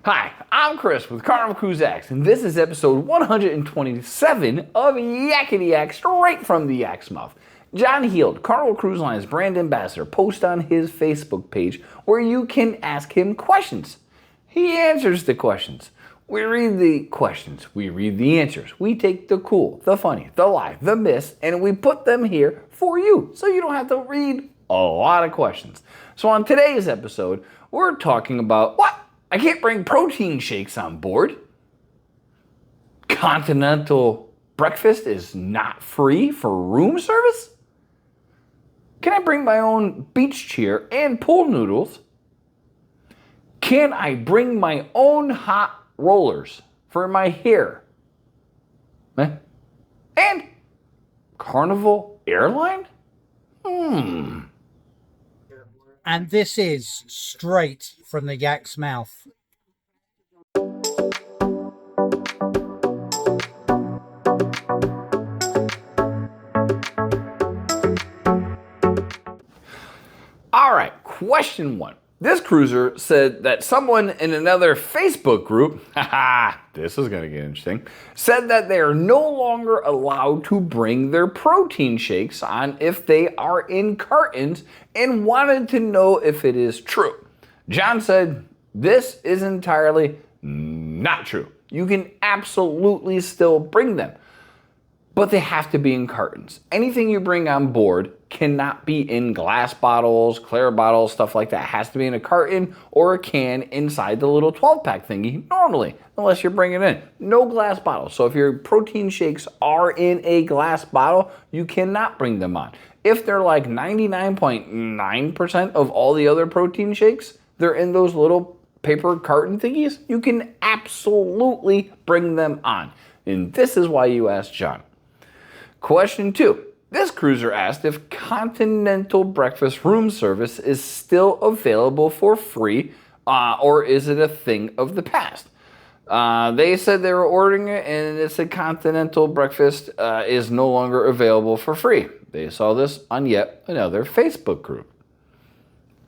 Hi, I'm Chris with Carnival Cruise X, and this is episode 127 of Yakety-Yak, straight from the Yak's mouth. John Heald, Carnival Cruise Line's brand ambassador, posts on his Facebook page where you can ask him questions. He answers the questions. We read the questions, we read the answers. We take the cool, the funny, the lie, the miss, and we put them here for you, so you don't have to read a lot of questions. So on today's episode, we're talking about what? I can't bring protein shakes on board. Continental breakfast is not free for room service. Can I bring my own beach chair and pool noodles? Can I bring my own hot rollers for my hair? And Carnival Air Lines? And this is straight from the Yak's mouth. All right, question one. This cruiser said that someone in another Facebook group, this is gonna get interesting, said that they are no longer allowed to bring their protein shakes on if they are in cartons and wanted to know if it is true. John said, this is entirely not true. You can absolutely still bring them, but they have to be in cartons. Anything you bring on board cannot be in glass bottles, clear bottles, stuff like that. It has to be in a carton or a can inside the little 12-pack thingy normally, unless you're bringing it in. No glass bottles. So if your protein shakes are in a glass bottle, you cannot bring them on. If they're like 99.9% of all the other protein shakes, they're in those little paper carton thingies, you can absolutely bring them on. And this is why you asked John. Question two. This cruiser asked if continental breakfast room service is still available for free, or is it a thing of the past? They said they were ordering it, and it said continental breakfast is no longer available for free. They saw this on yet another Facebook group.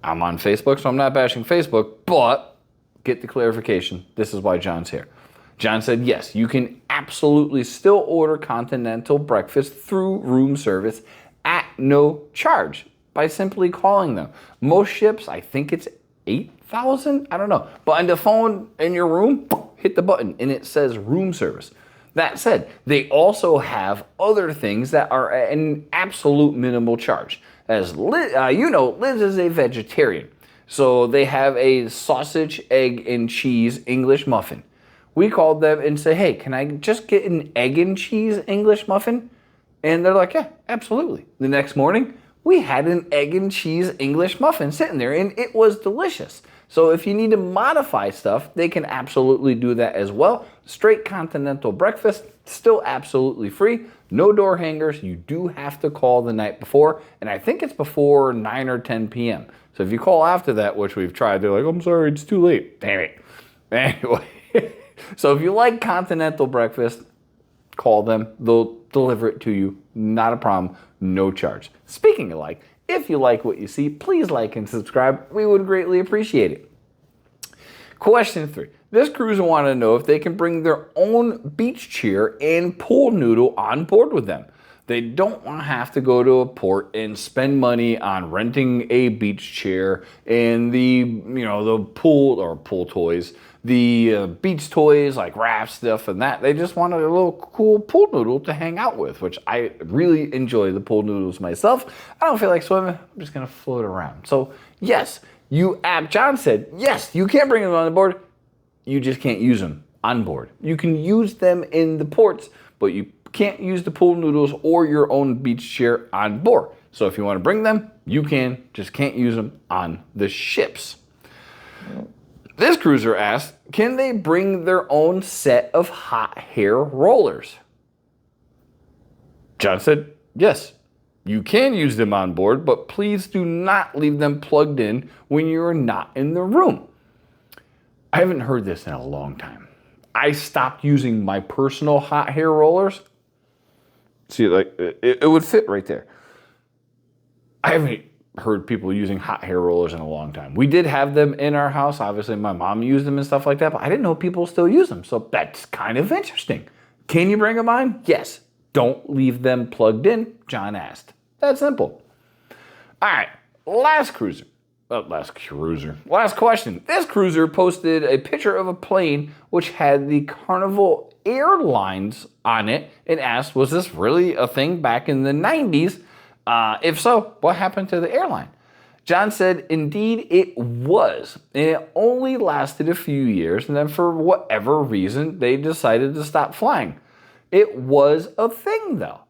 I'm on Facebook, so I'm not bashing Facebook, but get the clarification. This is why John's here. John said, yes, you can absolutely still order continental breakfast through room service at no charge by simply calling them. Most ships, I think it's 8,000, I don't know. But on the phone in your room, hit the button and it says room service. That said, they also have other things that are at an absolute minimal charge. As Liz, Liz is a vegetarian. So they have a sausage, egg, and cheese English muffin. We called them and said, hey, can I just get an egg and cheese English muffin? And they're like, yeah, absolutely. The next morning, we had an egg and cheese English muffin sitting there, and it was delicious. So if you need to modify stuff, they can absolutely do that as well. Straight continental breakfast, still absolutely free. No door hangers. You do have to call the night before, and I think it's before 9 or 10 p.m. So if you call after that, which we've tried, they're like, I'm sorry, it's too late. Damn it. Anyway. So if you like continental breakfast, call them. They'll deliver it to you. Not a problem. No charge. Speaking of like, if you like what you see, please like and subscribe. We would greatly appreciate it. Question three. This cruiser wanted to know if they can bring their own beach chair and pool noodle on board with them. They don't want to have to go to a port and spend money on renting a beach chair and the pool toys, the beach toys like raft stuff and that. They just want a little cool pool noodle to hang out with, which I really enjoy the pool noodles myself. I don't feel like swimming. I'm just going to float around. So yes, John said, yes, you can bring them on board. You just can't use them on board. You can use them in the ports, but you can't use the pool noodles or your own beach chair on board. So if you want to bring them, you can, just can't use them on the ships. This cruiser asked, can they bring their own set of hot hair rollers? John said, yes, you can use them on board, but please do not leave them plugged in when you are not in the room. I haven't heard this in a long time. I stopped using my personal hot hair rollers. See, like, it would fit right there. I haven't heard people using hot air rollers in a long time. We did have them in our house. Obviously, my mom used them and stuff like that, but I didn't know people still use them. So that's kind of interesting. Can you bring them on? Yes. Don't leave them plugged in, John asked. That's simple. All right, last question. This cruiser posted a picture of a plane which had the Carnival Air Lines on it and asked, was this really a thing back in the 90s? If so, what happened to the airline? John said, indeed, it was. And it only lasted a few years, and then for whatever reason, they decided to stop flying. It was a thing, though.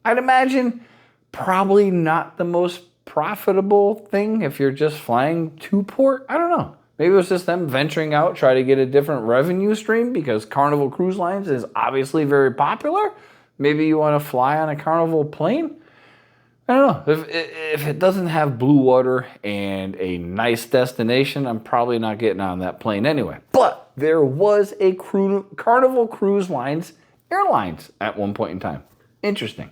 I'd imagine probably not the most profitable thing if you're just flying to port. I don't know. Maybe it was just them venturing out, try to get a different revenue stream because Carnival Cruise Lines is obviously very popular. Maybe you want to fly on a Carnival plane. I don't know. If it doesn't have blue water and a nice destination, I'm probably not getting on that plane anyway. But there was a Carnival Cruise Lines Airlines at one point in time. Interesting.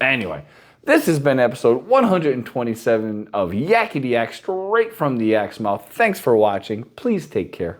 Anyway, this has been episode 127 of Yakety-Yak, straight from the Yak's mouth. Thanks for watching. Please take care.